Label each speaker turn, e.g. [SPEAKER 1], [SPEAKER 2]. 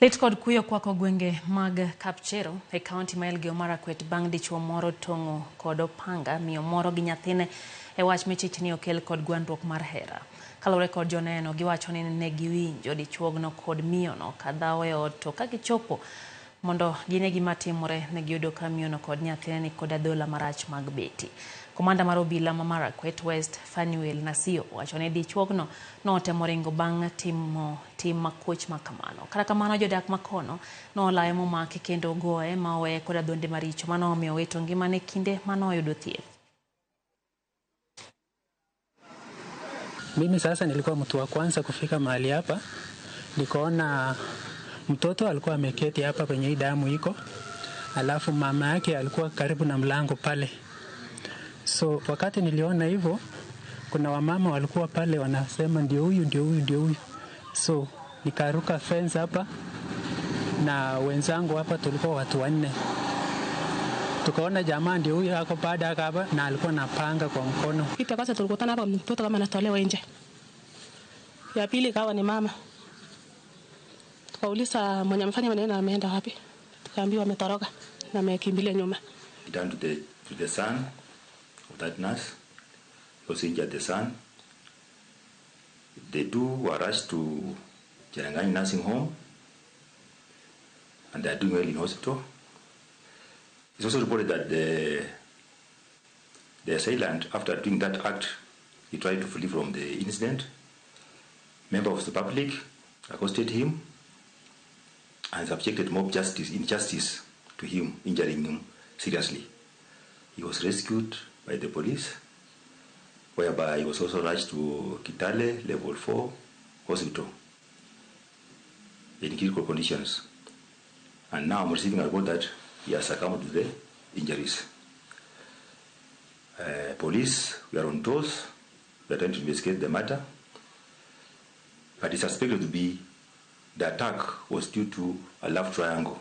[SPEAKER 1] Lit kod kuyo kwako gwenge mag Kapchero e kaunti ma Elgeyo Marakwet bang' dichuo moro tong'o kod opanga miyo moro gi nyathine e wach michich ni okel kod gwandruok mar hera. Kaluwore kod joneno, giwacho ni ne giwinjo dichuogno kod miyono kadhawo e ot, to ka gichopo mondo gine gima timore, ne giyudo ka miyono kod nyathine ni kod adhola marach mag beti. Komanda mar obila ma Marakwet West Fanuel Nasio wacho ni dichuogno notemo ringo bang' tim makoch makamano. Kata kamano, jodak makono nolaye momaki kendo goye ma oweye kod adhonde maricho manomiyo owito ngimane kinde manoyudo thieth.
[SPEAKER 2] Mimi sasa nilikuwa mtu wa kwanza kufika mahali hapa. Nikaona mtoto alikuwa ameketi hapa kwenye hii damu iko. Alafu mama yake alikuwa karibu na mlango pale. So wakati niliona hivyo, kuna wamama walikuwa pale wanasema ndio huyu. So nikaruka fence hapa na wenzangu hapa, tulikuwa watu 4. Tukaona jamaa ndio huyu hako baada hapa na alikuwa na panga kwa mkono.
[SPEAKER 3] Kitu kwanza tulikutana hapa, mtoto kama anatolewa nje. Ya pili kawa ni mama. Tukauliza mwenye amefanya maneno ameenda wapi? Tukaambiwa ametoroka na amekimbilia nyuma.
[SPEAKER 4] Down to the son of that nurse. He was injured, the son. The two were rushed to Cherangani nursing home, and they are doing well in hospital. It's also reported that the assailant, after doing that act, he tried to flee from the incident. Members of the public accosted him and subjected mob injustice to him, injuring him seriously. He was rescued by the police, whereby he was also rushed to Kitale Level 4 Hospital in critical conditions. And now I'm receiving a report that he has succumbed to the injuries. Police, we are on toes. We are trying to investigate the matter. But it's suspected to be the attack was due to a love triangle.